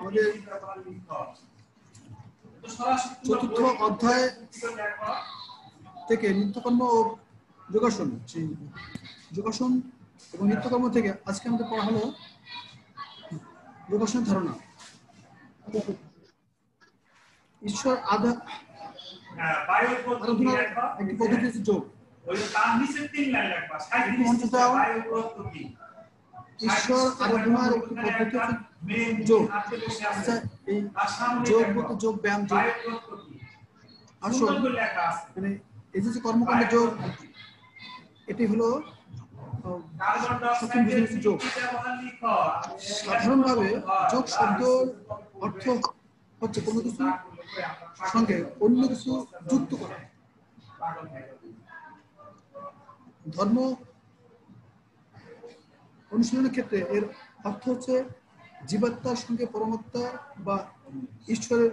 আমাদের চতুর্থ অধ্যায় থেকে নিত্যকর্ম ও যোগাসন, সেই যোগাসন এবং নিত্যকর্ম থেকে আজকে আমাদের পড়া হলো যোগাসনের ধারণা। ঈশ্বর আরাধনার একটি পদ্ধতি হচ্ছে যোগ। ঈশ্বর আরাধনার একটি পদ্ধতি হচ্ছে যোগ। আচ্ছা, এই যোগ বলতে যোগ ব্যায়াম, যোগ আসল মানে এই যে কর্মকাণ্ডের যোগ, এটি হলো যোগ। সাধারণভাবে যোগ শব্দের অর্থ হচ্ছে কোনো কিছু সঙ্গে অন্য কিছু যুক্ত করা। ধর্ম অনুশীলনের ক্ষেত্রে এর অর্থ হচ্ছে জীবাত্মার সঙ্গে পরমাত্মা বা ঈশ্বরের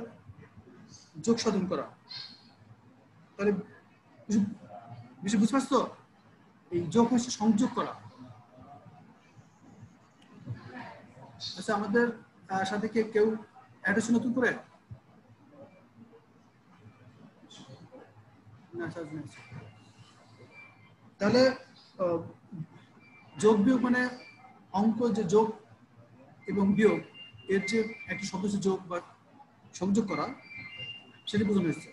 যোগ সাধন করা। তাহলে বুঝতে পারছো? এই যোগ হচ্ছে সংযোগ করা। আচ্ছা, আমাদের সাথে কেউ অ্যাড হচ্ছে নতুন করে? তাহলে যোগ বিয়োগ মানে অঙ্ক যে যোগ এবং বিয়োগ এর যে একটি শব্দ হচ্ছে যোগ বা সংযোগ করা, সেটি বোঝানো হয়েছে।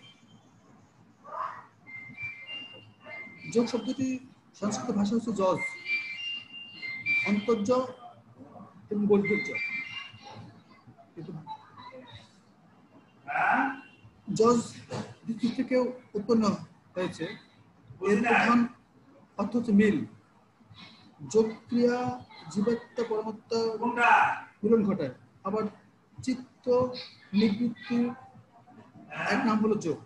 যোগ শব্দটি সংস্কৃত ভাষা হচ্ছে যজ, অন্তর্য এবং বৈধর্য। যজ দিক থেকে উৎপন্ন হয়েছে। এর প্রধান অর্থ হচ্ছে মিল। যোগ ক্রিয়া জীবাত্মা পরমাত্মা মিলন ঘটায়। আবার চিত্ত নিবৃত্তি এক নাম হলো যোগ।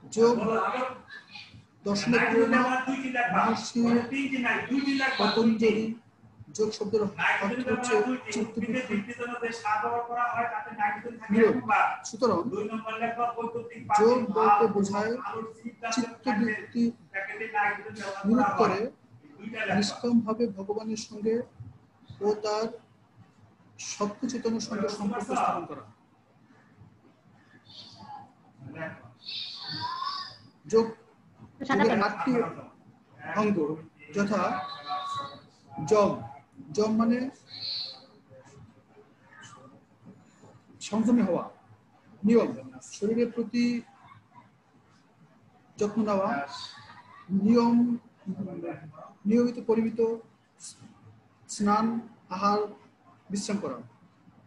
যোগ দর্শনের মহর্ষি পতঞ্জলি যোগ শব্দের অর্থ হচ্ছে চিত্তবৃত্তি। সুতরাং যোগ বলতে বোঝায় চিত্তবৃত্তি নিরোধ করে নিষ্কামভাবে ভগবানের সঙ্গে ও তার সত্য চেতনার সঙ্গে সম্পর্ক স্থাপন করা। যোগ আটটি অঙ্গ যথা যম। যম মানে সংযমী হওয়া, নিয়ম শরীরের প্রতি যত্ন নেওয়া, নিয়মিত পরিমিত স্নান, আহার, বিশ্রাম করা।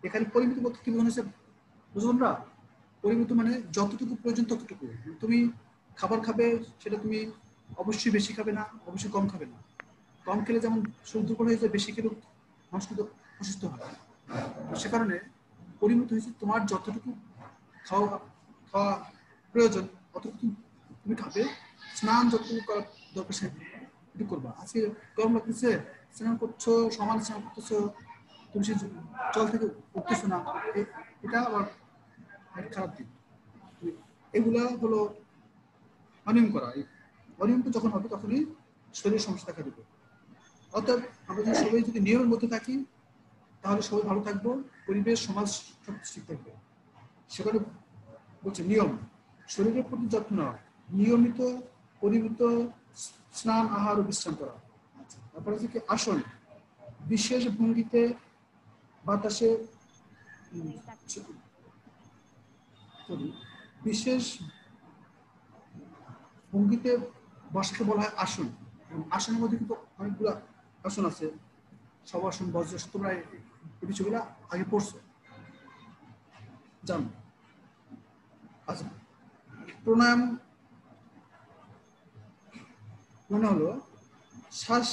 এখানে পরিমিত বলতে কি বোঝানো হয়েছে বুঝুন না? পরিমিত মানে যতটুকু প্রয়োজন ততটুকু। তুমি খাবার খাবে, সেটা তুমি অবশ্যই বেশি খাবে না, অবশ্যই কম খাবে না। কম খেলে যেমন শরীর দুর্বল হয়ে যায়, বেশি খেলে মানুষ কিন্তু অসুস্থ হয়। সে কারণে পরিমিত হয়েছে তোমার যতটুকু খাওয়া প্রয়োজন অতটুকু তুমি খাবে। স্নান যতটুকু করার দরকার সেটুকু করবা। আজকে গরম লাগতেছে, স্নান করছো, সমান স্নান করতেছো, তুমি সে জল থেকে উঠতেছো না, এটা আবার খারাপ দিক। এগুলা হলো অনিয়ম করা। অনিয়মটা যখন হবে তখনই শরীরের সমস্যা দেখা দেবে। অর্থাৎ আমরা যদি সবাই যদি নিয়মের মধ্যে থাকি তাহলে সবাই ভালো থাকবো, পরিবেশ সমাজ সব ঠিক থাকবে। সেখানে বলছে নিয়ম, শরীরের প্রতি যত্ন নেওয়া, নিয়মিত পরিমিত স্নান, আহার ও বিশ্রাম করা। তারপরে হচ্ছে কি আসন, বিশেষ ভঙ্গিতে বাতাসে বিশেষ ভঙ্গিতে বসাকে বলা হয় আসন। আসনের মধ্যে কিন্তু অনেকগুলো আসন আছে, শবাসন, বজ্রাসন, তোমরা এই বিষয়গুলো আগে পড়ছো, জানো। আচ্ছা, প্রাণায়াম মনে হলো শ্বাস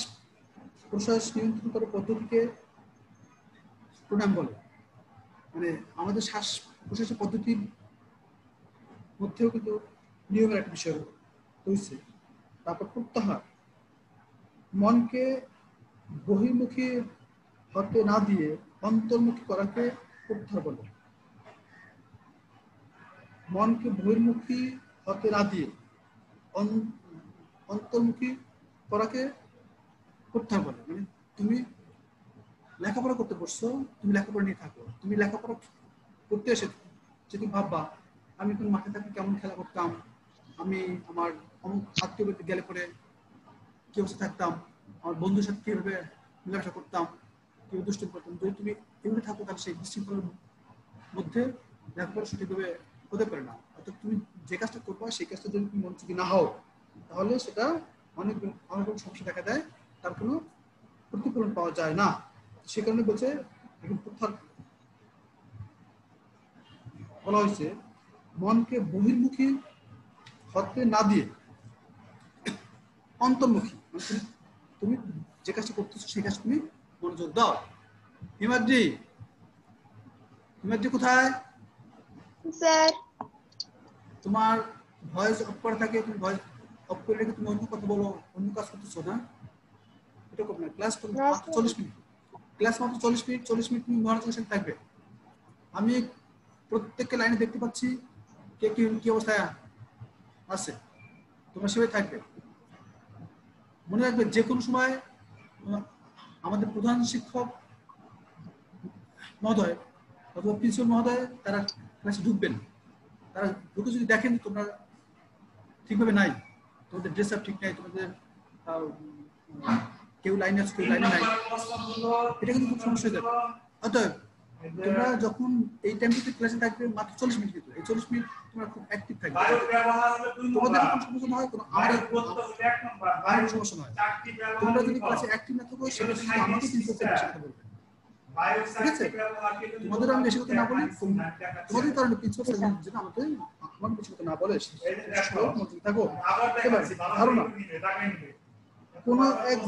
প্রশ্বাস নিয়ন্ত্রণ করার পদ্ধতিকে প্রাণায়াম বলে। মানে আমাদের শ্বাস প্রশ্বাসের পদ্ধতির মধ্যেও কিন্তু নিয়মের একটা বিষয় রয়েছে। তারপর প্রত্যাহার, মনকে বহির্মুখী হতে না দিয়ে অন্তর্মুখী করাকে প্রত্যাহার বলে। মনকে বহির্মুখী হতে না দিয়ে অন্তর্মুখী করাকে প্রত্যাহার বলে। মানে তুমি লেখাপড়া করতে বসছো, তুমি লেখাপড়া নিয়ে থাকো। তুমি লেখাপড়া করতে এসে যদি ভাববা আমি কোন মাঠে থাকলে কেমন খেলা করতাম, আমি আমার অমুক আত্মীয় বাড়িতে গেলে পরে কি অবস্থা থাকতাম, আমার বন্ধুর সাথে কিভাবে মেলামেশা করতাম, কিভাবে দুষ্টুমি করতাম, যদি তুমি এগুলো থাকো তাহলে সেই বিশৃঙ্খলার মধ্যে লেখাপড়া সঠিকভাবে হতে পারে না। অর্থাৎ তুমি যে কাজটা করবা সেই কাজটা যদি তুমি মনোযোগী না হও তাহলে সেটা অনেক অনেক রকম সমস্যা দেখা দেয়, তার কোনো প্রতিফলন পাওয়া যায় না। সে কারণে বলছে বলা হয়েছে মনকে বহির্মুখী হতে না দিয়ে অন্তর্মুখী, মানে তুমি যে কাজটা করতেছো সেই কাজ তুমি মনোযোগ দাও। হিমাদ্রি, হিমাদ্রি কোথায়? স্যার তোমার ভয়েস অফ করা থাকে, তুমি ভয়েস অফ করে রেখে তুমি অন্য কথা বলো, অন্য কাজ করতেছো না, এটা করবে না। ক্লাস মাত্র 40 মিনিট, ক্লাস মাত্র 40 মিনিট, 40 মিনিট তুমি মনোযোগের সাথে থাকবে। আমি প্রত্যেককে লাইনে দেখতে পাচ্ছি কে কি অবস্থায় আছে, তোমরা সেভাবে থাকবে। মনে রাখবে যে কোনো সময় আমাদের প্রধান শিক্ষক মহোদয় অথবা প্রিন্সিপাল মহোদয় তারা ক্লাসে ঢুকবেন, তারা ঢুকে যদি দেখেন তোমরা ঠিকভাবে নাই, তোমাদের ড্রেস আপ ঠিক নাই, তোমাদের কেউ লাইনে আছে কেউ লাইনে নাই, এটা কিন্তু খুব সমস্যা হয়ে যাবে। অতএব তোমরা যখন এই টাইমটিতে ক্লাসে থাকবে মাত্র 40 মিনিট, কিন্তু এই 40 মিনিট তোমরা খুব অ্যাক্টিভ থাকবে, তোমাদের কোনো সমস্যা নয়, কোনো আমার সমস্যা নয়। তোমরা যদি ক্লাসে অ্যাক্টিভ না থাকো সেটা কিন্তু আমাকে কিন্তু কথা বলবে, ঠিক আছে? তোমাদের আমি বেশি কথা না বলি, তোমাদের কারণে প্রিন্সিপাল যেটা আমাকে আমার বেশি কথা না বলে থাকো। এবার ধারণা, কোনো এক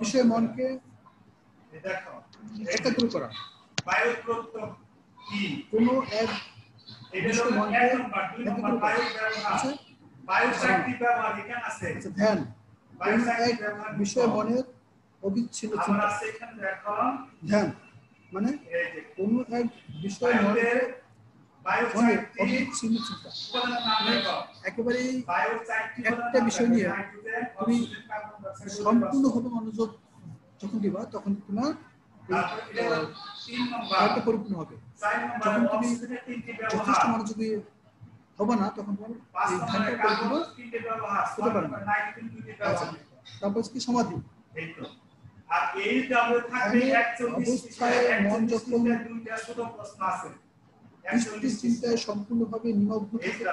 বিষয়ে মনকে একাগ্র করা, কোনো এক বিষয়ে মনকে একাগ্র করা, ধ্যান, কোনো এক বিষয়ে মনের অবিচ্ছিন্ন চিন্তা। ধ্যান মানে কোনো এক বিষয়ে মনের অবিচ্ছিন্ন চিন্তা, একেবারেই একটা বিষয় নিয়ে তুমি সম্পূর্ণভাবে মনোযোগ যখন দিবা তখন তোমার পরিপূর্ণ হবে। যখন তুমি যথেষ্ট মনোযোগী হবে না তখন তোমার এই ধ্যানটা পরিপূর্ণ হতে পারে না। তারপর কি সমাধি, অবস্থায় মন যখন চিন্তায় সম্পূর্ণভাবে নিমগ্ন থাকে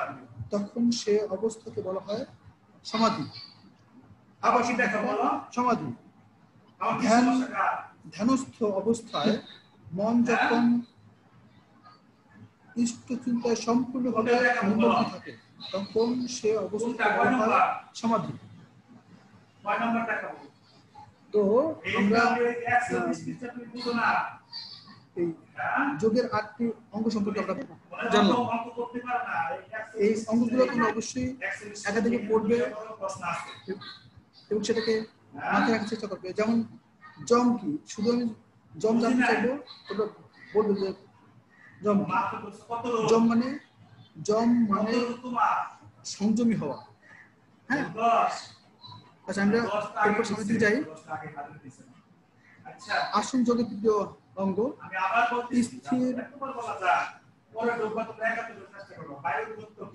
তখন সে অবস্থাকে বলা হয় সমাধি। আবার সমাধি ধ্যানস্থ অবস্থায় মন যখন ইষ্ট চিন্তায় সম্পূর্ণভাবে নিমগ্ন থাকে তখন সে অবস্থাকে বলা হয় সমাধি। তো আমরা এই যোগের 8টি অঙ্গ সম্পর্কে আমরা জানলাম। এই অঙ্গগুলো তোমরা অবশ্যই একাধিক পড়বে এবং সেটাকে মাথায় রাখার চেষ্টা করবে। যেমন জম কি, শুধু আমি জম জানতে চাইবো, তোমরা বলবে যে জম জম মানে সংযমী হওয়া। হ্যাঁ, আচ্ছা আমরা এরপর সামনের দিকে যাই। আসন যোগের তৃতীয় অঙ্গ স্থির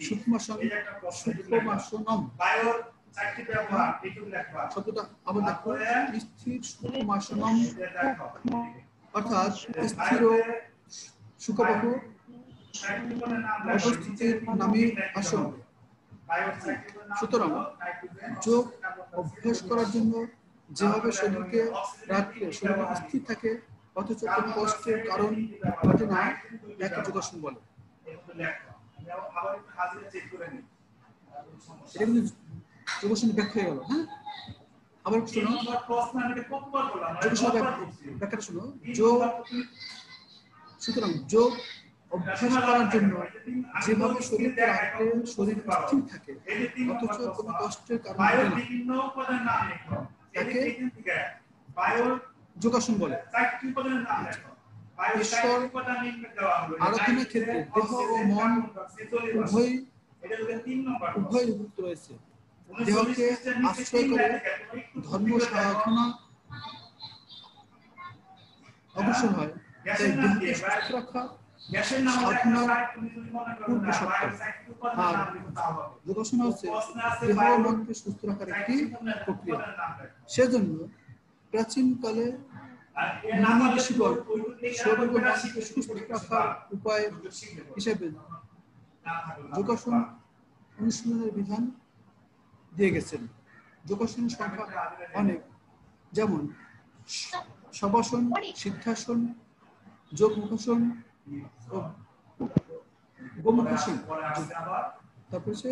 সূক্ষ্মাসনম। শব্দটা আবার দেখো, স্থির সূক্ষ্মাসনম অর্থাৎ স্থির ও সুখবহ অবস্থিতির নামে আসন। সুতরাং যোগ অভ্যাস করার জন্য যেভাবে শরীরকে রাখলে শরীর স্থির থাকে অথচ কোনো কষ্টের কারণ ঘটে না, তাকে যোগাসন বলে। এটা কিন্তু যোগাসন ব্যাখ্যা হয়ে গেল। হ্যাঁ, আবার শোনো যোগাসন ব্যাখ্যাটা শোনো। যোগ, সুতরাং যোগ অভ্যাস করার জন্য যেভাবে শরীরকে রাখলে শরীর স্থির থাকে অথচ কোনো কষ্টের কারণ ঘটে না, তাকে যোগাসন বলে। ঈশ্বর আরাধনার ক্ষেত্রে দেহ ও মন উভয় গুরুত্ব রয়েছে। দেহকে আশ্রয় করে ধর্ম সাধনা অগ্রসর হয়, তাই দেহকে সুস্থ রাখা সাধনার পূর্ব শর্ত। আর যোগাসন হচ্ছে দেহ মনকে সুস্থ রাখার একটি প্রক্রিয়া। সেজন্য প্রাচীনকালে মুনি ঋষিগণ শরীর ও মনকে সুস্থ রাখার উপায় হিসেবে যোগাসন অনুশীলনের বিধান দিয়ে গেছেন। যোগাসনের সংখ্যা অনেক, যেমন শবাসন, সিদ্ধাসন, যোগমুখাসন ও গোমুখাসন, তারপর হচ্ছে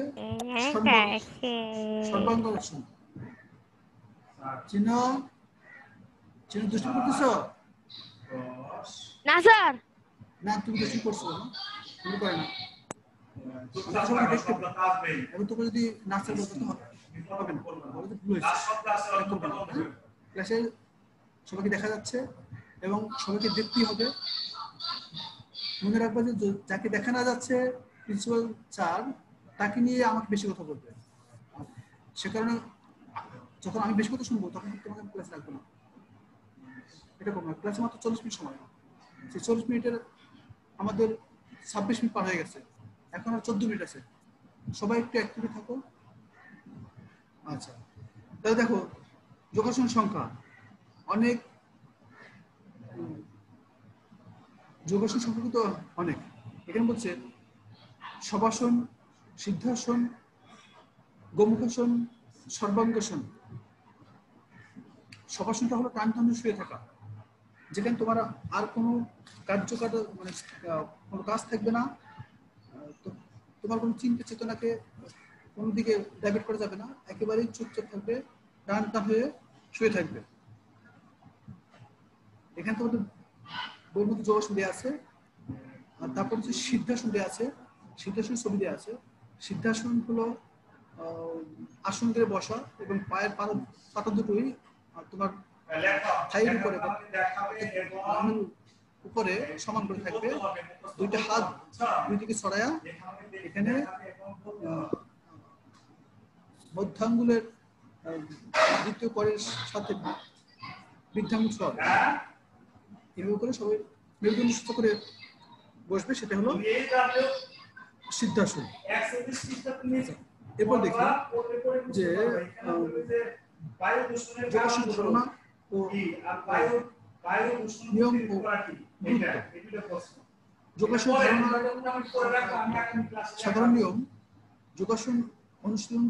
সর্বাঙ্গাসন। চিনা দুষ্টু করতেছ না স্যার, না? তুমি দুষ্টু করছো না? তুমি করে না। এখন তোকে যদি নাচের বলতে হবে না, ভুল হয়েছে। ক্লাসে সবাইকে দেখা যাচ্ছে এবং সবাইকে দেখতেই হবে। মনে রাখবা যে যাকে দেখা না যাচ্ছে প্রিন্সিপাল স্যার তাকে নিয়ে আমাকে বেশি কথা বলবে। সে কারণে যখন আমি বেশি কথা শুনবো তখন তোমাকে ক্লাস রাখবো না। এটা করবো না। ক্লাসে মাত্র 40 মিনিট সময়, সেই 40 মিনিটের আমাদের 26 মিনিট পার হয়ে গেছে, এখন আর 14 মিনিট আছে। সবাই একটু অ্যাক্টিভ থাকো। আচ্ছা, তাহলে দেখো যোগাসন সংখ্যা অনেক, যোগাসন সংখ্যা কিন্তু অনেক। এখানে বলছে শবাসন, সিদ্ধাসন, গোমুখাসন, সর্বাঙ্গাসন। শবাসনটা হলো টান টান শুয়ে থাকা, যেখানে তোমার আর কোনো কার্যকার মানে কোনো কাজ থাকবে না, তোমার কোনো চিন্তা চেতনাকে কোনো দিকে ডাইভার্ট করা যাবে না, একেবারেই চুপচাপ থাকবে, টান টান হয়ে শুয়ে থাকবে। এখানে তোমাদের বইয়ের মধ্যে যোগাসন দেওয়া আছে। আর তারপর হচ্ছে সিদ্ধাসন দেওয়া আছে, সিদ্ধাসন ছবি দেওয়া আছে। সিদ্ধাসন হলো আসন করে বসা এবং পায়ের পাতা দুটোই তোমার থাইয়ের উপরে উপরে সমান করে থাকবে, দুইটা হাত দুই দিকে ছড়ায়া এখানে মধ্যাঙ্গুলের দ্বিতীয় করের সাথে বৃদ্ধাঙ্গুল ছড়াবে, এভাবে করে সবাই মেরুদণ্ড সুস্থ করে বসবে, সেটা হলো সিদ্ধাসন। এরপর দেখি যে যোগাসন ধারণা ও নিয়ম ও যোগাসন সাধারণ নিয়ম। যোগাসন অনুশীলন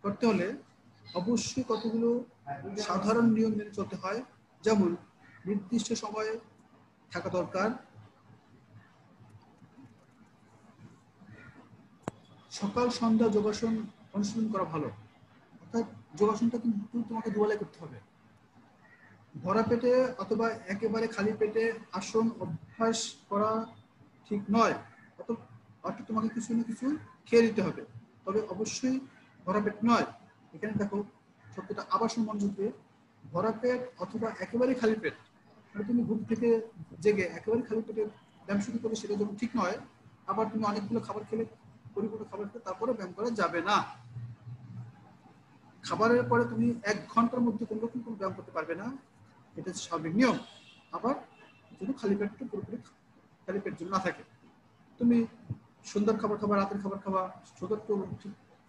করতে হলে অবশ্যই কতগুলো সাধারণ নিয়ম মেনে চলতে হয়, যেমন নির্দিষ্ট সময়ে থাকা দরকার, সকাল সন্ধ্যা যোগাসন অনুশীলন করা ভালো। অর্থাৎ যোগাসনটা কিন্তু তোমাকে দুবেলায় করতে হবে। ভরা পেটে অথবা একেবারে খালি পেটে আসন অভ্যাস করা ঠিক নয়, অর্থাৎ তোমাকে কিছু না কিছু খেয়ে দিতে হবে, তবে অবশ্যই ভরা পেট নয়। এখানে দেখো সত্যটা আবার মনোযোগ দিয়ে, ভরা পেট অথবা একেবারে খালি পেট, মানে তুমি ঘুম থেকে জেগে একেবারে খালি পেটে ব্যায়াম শুরু করলে সেটা যেমন ঠিক নয়, আবার তুমি অনেকগুলো খাবার খেলে পরিপূর্ণ খাবার খেলে তারপরে ব্যায়াম করা যাবে না। খাবারের পরে তুমি 1 ঘন্টার মধ্যে কোনো রকম কোনো ব্যায়াম করতে পারবে না, এটা হচ্ছে স্বাভাবিক নিয়ম। আবার যেন খালি পেটটা পুরোপুরি খালি পেট যেন না থাকে। তুমি সন্ধ্যার খাবার খাবা, রাতের খাবার খাবা, সন্ধ্যার তো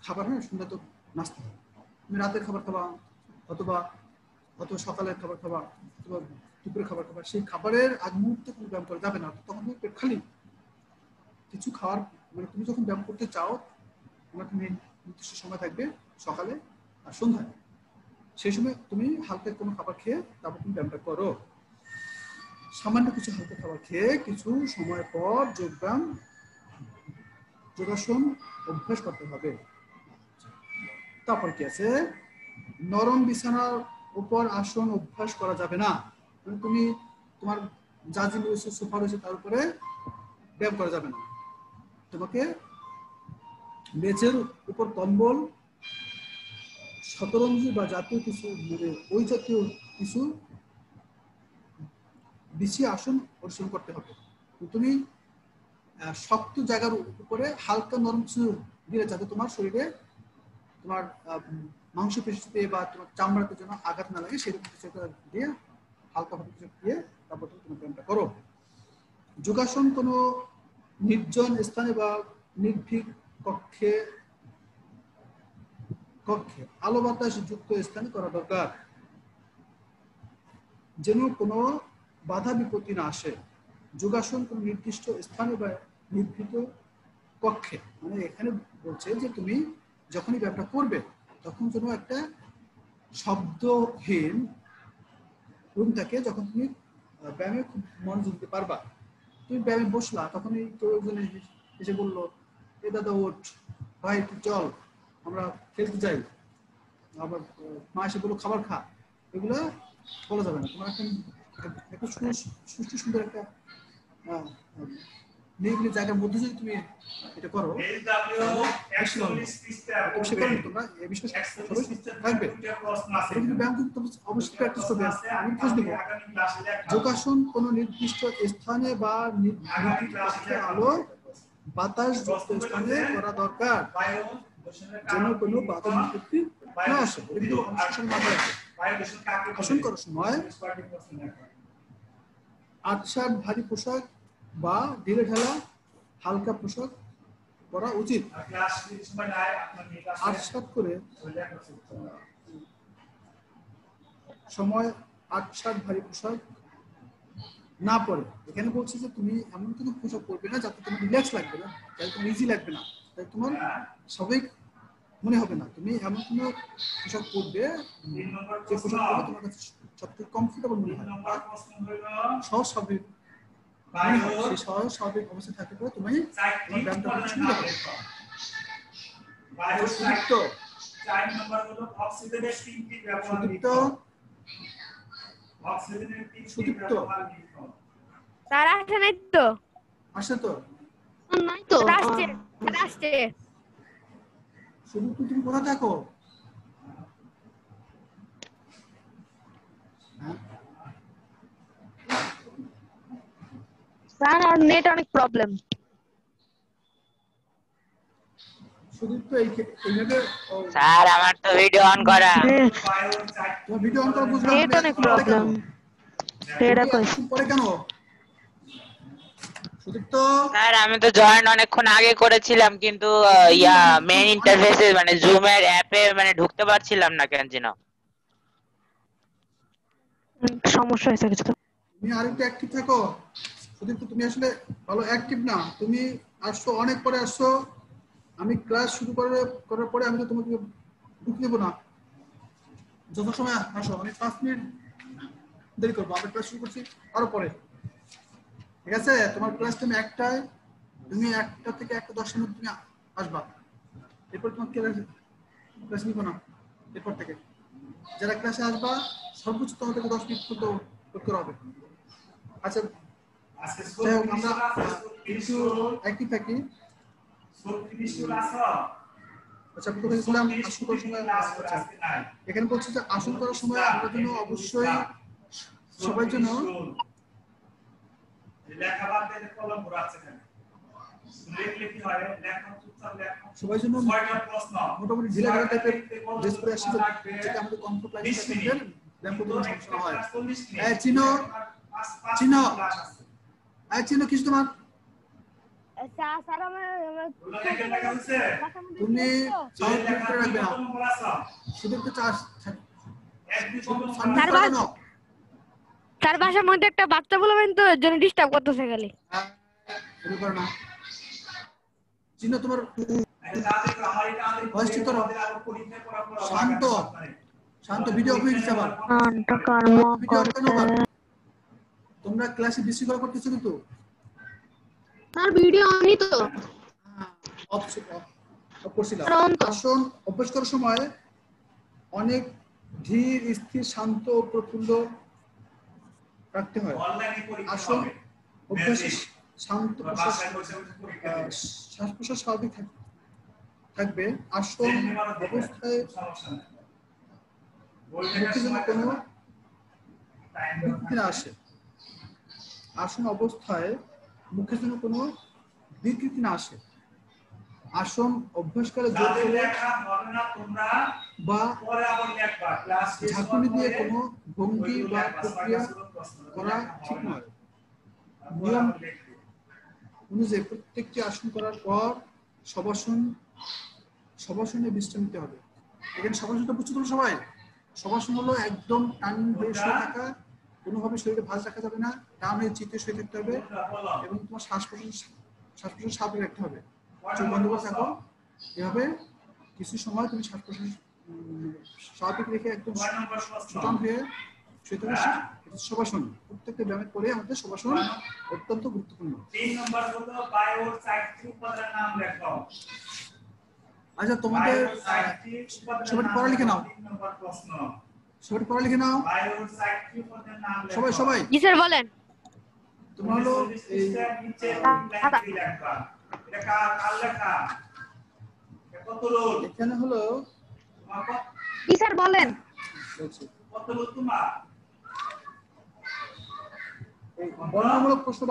খাবার, হ্যাঁ সন্ধ্যা তো নাস্তা, তুমি রাতের খাবার খাবা অথবা সকালের খাবার খাবা অথবা দুপুরের খাবার খাবা, সেই খাবারের আগ মুহূর্তে কোনো ব্যায়াম করা যাবে না, তখন তুমি পেট খালি। কিছু খাওয়ার মানে তুমি যখন ব্যায়াম করতে চাও তোমার তুমি নির্দিষ্ট সময় থাকবে সকালে আর সন্ধ্যায়, সেই সময় তুমি হালকা কোনো খাবার খেয়ে তারপর তুমি ব্যায়ামটা করো। সামান্য কিছু হালকা খাবার খেয়ে কিছু সময় পর যোগব্যায়াম যোগাসন অভ্যাস করতে হবে। তারপর কি আছে, নরম বিছানার উপর আসন অভ্যাস করা যাবে না, তুমি তোমার জাজি রয়েছে, সোফা রয়েছে, তার উপরে ব্যায়াম করা যাবে না। তোমাকে মেঝের উপর কম্বল, শতরঞ্জি বা জাতীয় কিছু মানে ওই জাতীয় কিছু বিছিয়ে আসন অনুসরণ করতে হবে। তুমি শক্ত জায়গার উপরে হালকা নরম কিছু দিলে যাতে তোমার শরীরে তোমার মাংসপেশিতে বা তোমার চামড়াতে যেন আঘাত না লাগে, সেরকম কিছু দিয়ে হালকা ভাবে কিছু দিয়ে তারপর তারপর তুমি ব্যায়ামটা করো। যোগাসন কোনো নির্জন স্থানে বা নির্ভীক কক্ষে আলো বাতাস যুক্ত স্থানে করা দরকার, যেন কোনো বাধা বিপত্তি না আসে। যোগাসন কোনো নির্দিষ্ট স্থানে বা নির্ভীত কক্ষে, মানে এখানে বলছে যে তুমি যখনই ব্যায়ামটা করবে তখন যেন একটা শব্দহীন রুম থাকে, যখন তুমি ব্যায়ামে খুব মনোযোগ দিতে পারবা। তুমি ব্যায়ামে বসলা, তখনই কেউ একজন এসে বললো, এ দাদা ওঠ, ভাই একটু চল আমরা খেলতে যাই, আবার মা এসে বললো খাবার খা, এগুলো বলা যাবে না। তোমার একটা সুষ্ঠু সুন্দর একটা নিরিবিলি জায়গার মধ্যে যদি তুমি এটা করো, তোমরা এই বিষয়ে থাকবে। কিন্তু ব্যায়াম কিন্তু অবশ্যই প্র্যাকটিস করবে। আমি খোঁজ দেবো, যোগাসন কোনো নির্দিষ্ট স্থানে বা আলো বাতাস যুক্ত স্থানে করা দরকার, যেন কোনো বাধা বিপত্তি না আসে। কিন্তু আসন করার সময় আটসাট ভারী পোশাক বা ঢিলে ঢালা হালকা পোশাক পরা উচিত। আটসাট করে সময় আটসাট ভারী পোশাক না পরে। এখানে বলছে যে তুমি এমন কোনো পোশাক পরবে না যাতে তোমার রিল্যাক্স লাগবে না, যাতে তোমার ইজি লাগবে না, যাতে তোমার স্বাভাবিক মনে হবে না। তুমি এমন কোনো পোশাক পরবে যে পোশাক পরবে তোমার কাছে সবথেকে কমফোর্টেবল মনে হয়, সহজ স্বাভাবিক মনে হয়। সেই সহজ স্বাভাবিক অবস্থা থাকতে পারে তুমি তোমার ব্যায়ামটা করতে সুবিধা হবে। সুদীপ্ত স্যার আসে নাই তো? আসে তো? নাই তো, আসছে আসছে। সুদীপ্ত তুমি কোথায় থাকো? স্যার আর নেট অনেক প্রবলেম। সুদীপ্ত এইভাবে স্যার আমার তো ভিডিও অন করা। তোমার ভিডিও অন করা বুঝলাম, নেট অনেক প্রবলেম। এটা কইছ পরে কেন সুদীপ্ত? স্যার আমি তো জয়েন অনেকক্ষণ আগে করেছিলাম, কিন্তু মেইন ইন্টারফেসে মানে জুমের অ্যাপে মানে ঢুকতে পারছিলাম না কেন যেন। সমস্যা হয়েছে কিছু? তুমি আরেকটু অ্যাক্টিভ থাকো সুদীপ্ত। তুমি আসলে ভালো অ্যাক্টিভ না, তুমি আসছো অনেক পরে আসছো। আমি ক্লাস শুরু করার পরে আমি তো তোমাকে ঢুকতে দেবো না। যত সময় আসো, আমি 5 মিনিট দেরি করবো। আমরা ক্লাস শুরু করছি আরো পরে, ঠিক আছে? তোমার ক্লাস টাইম 1টায়, তুমি 1টা থেকে 1:10 মধ্যে তুমি আসবা। এরপর তোমার ক্লাস নিবো না। এরপর থেকে যারা ক্লাসে আসবা সর্বোচ্চ তোমাদেরকে 10 মিনিট পর্যন্ত করতে হবে। আচ্ছা যাই হোক, আমরা কিছু একই থাকি। আচ্ছা কোথায় ছিলাম? আসন করার সময় এখানে বলছে যে আসন করার সময় আমরা যেন অবশ্যই সবাই যেন মোটামুটি ঢিলা ঢালা টাইপের ড্রেস পরে আসছে, যেটা আমাদের কমফোর্ট লাগে, ব্যায়াম করতে কোনো সমস্যা না হয়। চিনো চিনো চিনো কিছু তোমার? তুমি সাউন্ড মিউট করে রাখবে না, শুধু একটু তার বাসার মধ্যে একটা বাচ্চা বলবেন তো, এর জন্য ডিস্টার্ব করতেছে খালি। চিনো তোমার ভয়েস ঠিক করো। শান্ত শান্ত ভিডিও অফ হয়ে গেছে আবার। তোমরা ক্লাসে বিশৃঙ্খলা করতেছো কিন্তু। আর ভিডিও অনই তো অফ করছিলাম। আসন অভ্যাস করার সময় অনেক ধীর স্থির শান্ত ও প্রফুল্ল রাখতে হয়। আসন অভ্যাসে শান্ত শ্বাস প্রশ্বাস স্বাভাবিক থাকবে। আসন অবস্থায় মুখে যেন কোনো বিকৃতি না আসে। আসন অবস্থায় মুখে যেন কোনো বিকৃতি না আসে। আসন অভ্যাসকালে জোর করে বা ঝাঁকুনি দিয়ে কোনো ভঙ্গি বা প্রক্রিয়া করা ঠিক নয়। নিয়ম অনুযায়ী প্রত্যেকটি আসন করার পর শবাসনে বিশ্রাম নিতে হবে। এখানে শবাসনটা বুঝছো তোমরা সবাই? শবাসন হলো একদম টান হয়ে শুয়ে থাকা, কোনোভাবে শরীরে ভাঁজ রাখা যাবে না, টান হয়ে চিতে শুয়ে থাকতে হবে এবং তোমার শ্বাস প্রশ্বাস স্বাভাবিক রাখতে হবে। চোখ বন্ধ করে থাকো, এভাবে কিছু সময় তুমি শ্বাস প্রশ্বাস স্বাভাবিক রেখে একদম সুটান হয়ে শুয়ে থাকবে। শবাসন প্রত্যেকটা ব্যায়ামের পরে আমাদের শবাসন অত্যন্ত গুরুত্বপূর্ণ। 3 নম্বর হলো বায়োর চারটি উপাদানের নাম লেখো। আচ্ছা তোমাদের সবাই পড়া লিখে নাও। 3 নম্বর প্রশ্ন। সবাই পড়া লিখে নাও। বায়োর চারটি উপাদানের নাম লেখো। সবাই জি স্যার বলেন। তোমরা হলো এই নিচে লাইনটি লেখা। এটা কার লেখা? এটা কত রোল? এখানে হলো তোমার জি স্যার বলেন। কত রোল তোমার? এই বর্ণনামূলক প্রশ্ন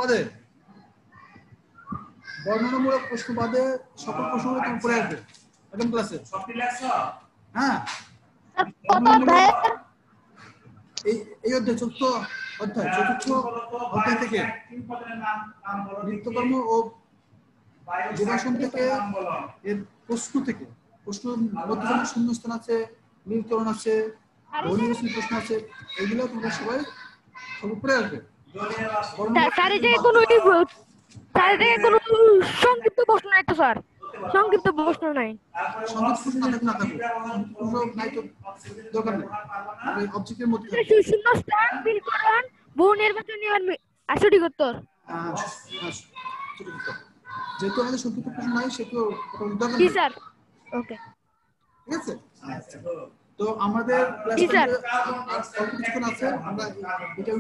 বাদে সকল প্রশ্নগুলো তুমি পড়ে আসবে একদম ক্লাসে। সবটি লেখছো? হ্যাঁ, কত অধ্যায়? এই অধ্যায় চতুর্থ অধ্যায় থেকে নিত্যকর্ম ও যোগাসন থেকে এর প্রশ্ন মধ্যে শূন্যস্থান আছে, নীলকরণ আছে, বহুনির্বাচনী প্রশ্ন আছে, এগুলো তোমরা সবাই সব পড়ে আসবে। স্যার এই যে কোনো সংক্ষিপ্ত প্রশ্ন নাই তো স্যার? সংক্ষিপ্ত প্রশ্ন নাই। সংক্ষিপ্ত প্রশ্ন না থাকবে নাই তো দরকার নেই, আমরা এই অবজেক্টের মধ্যে থাকবে। শূন্যস্থান, নীলকরণ, বহু নির্বাচনী আর সঠিক উত্তর। যেহেতু আমাদের সংক্ষিপ্ত প্রশ্ন নাই সেহেতু দরকার জি নেই। স্যার ওকে ঠিক আছে, তো আমাদের জি স্যার। আর অল্প কিছুক্ষণ আছে, আমরা এটা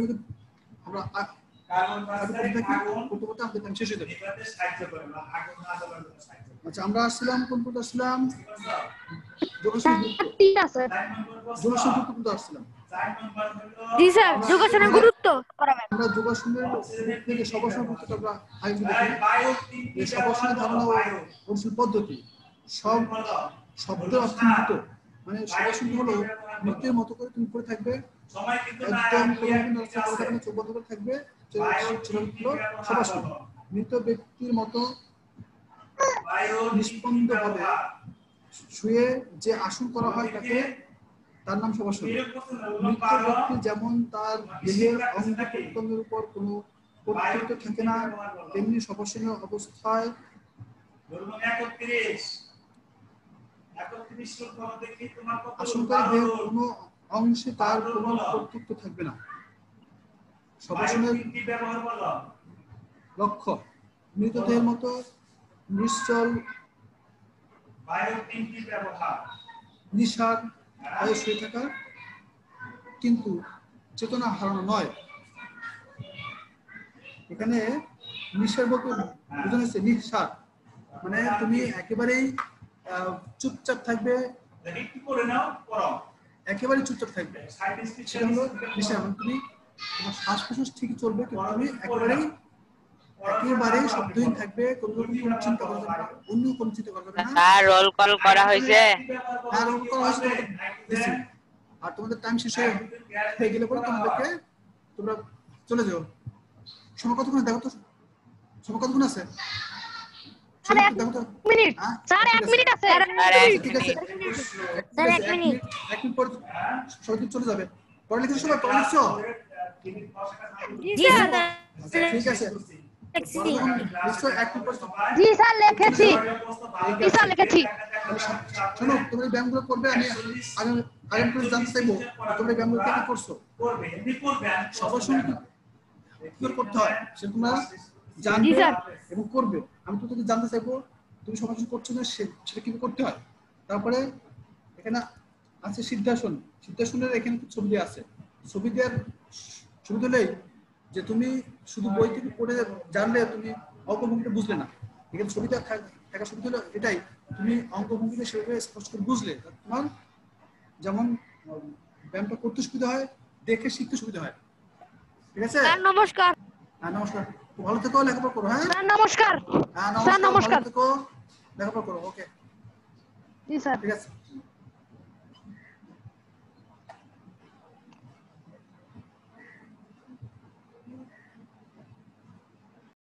আমরা শেষ হয়ে যাবে। আচ্ছা, আমরা আসছিলাম কোন পর্যন্ত আসছিলাম? যোগাসন পর্যন্ত আসছিলাম। জি স্যার যোগাসনের গুরুত্ব করাবেন। আমরা যোগাসনের থেকে শবাসন গুরুত্বটা আমরা আগে দেখি। এই শবাসনের ধারণা ও অনুশীলন পদ্ধতি সব শব্দ অর্থ নৃত্য, মানে শবাসন হলো নৃত্যের মতো করে তুমি করে থাকবে, একদম চোখ বন্ধ করে থাকবে। শবাসন মৃত ব্যক্তির মতো নিষ্পন্দ ভাবে শুয়ে যে আসন করা হয় তার নাম শবাসন। মৃত ব্যক্তি যেমন তার দেহের অঙ্গ প্রত্যঙ্গের উপর কোনো কর্তৃত্ব থাকে না, তেমনি শবাসনের অবস্থায় আসনকারী দেহের কোনো অংশে তার কোনো কর্তৃত্ব থাকবে না। শবাসনের লক্ষ্য মৃতদেহের মতো নিশ্চল নিঃসার হয়ে শুয়ে থাকা, কিন্তু চেতনা হারানো নয়। এখানে নিঃসার বলতে বোঝানো হচ্ছে নিঃসার, মানে তুমি একেবারেই চুপচাপ থাকবে, একেবারে চুপচাপ থাকবে, সেটা হলো নিঃসার। মানে তুমি তোমার শ্বাস প্রশ্বাস ঠিকই চলবে, কিন্তু তুমি একেবারে শব্দহীন থাকবে, কোনো রকম কোনো চিন্তা করবে না, অন্য কোনো চিন্তা করবে না। স্যার রোল কল করা হয়েছে? হ্যাঁ, রোল কল হয়েছে। আর তোমাদের টাইম শেষ হয়ে গেলে পরে তোমরা চলে যাও। সময় কতক্ষণ দেখো তো, সময় কতক্ষণ আছে? দেখো তো। মিনিট স্যার, 1 মিনিট আছে। ঠিক আছে, 1 মিনিট পর সবাই চলে যাবে। পড়া লিখছো সবাই? পড়া লিখছো? জি স্যার ঠিক আছে, জি স্যার লিখেছি। জি স্যার লিখেছি। শোনো, তোমরা এই ব্যায়ামগুলো করবে, আমি আগামী করে জানতে চাইবো তোমরা এই ব্যায়ামগুলো কি করছো, শবাসন কি করতে হয় সেটা তোমরা জানবে এবং করবে। আমি তোকে জানতে চাইবো তুমি শবাসন করছো না সেটা কি করতে হয়। তারপরে এখানে আছে সিদ্ধাসন। সিদ্ধাসনের এখানে ছবি দেওয়া আছে, ছবি দেওয়ার ছবি দিলেই যে তুমি শুধু বই থেকে পড়ে জানলে তুমি অঙ্গভঙ্গিটা বুঝলে না। এখানে ছবিটা থাকা ছবি হলো এটাই, তুমি অঙ্গভঙ্গিটা সেভাবে স্পষ্ট করে বুঝলে তোমার যেমন ব্যায়ামটা করতে সুবিধা হয়, দেখে শিখতে সুবিধা হয়। ঠিক আছে? নমস্কার। হ্যাঁ নমস্কার, ভালো থেকো, লেখাপড়া করো। হ্যাঁ নমস্কার। হ্যাঁ নমস্কার, ভালো থেকো, লেখাপড়া করো। ওকে জি স্যার। ঠিক আছে।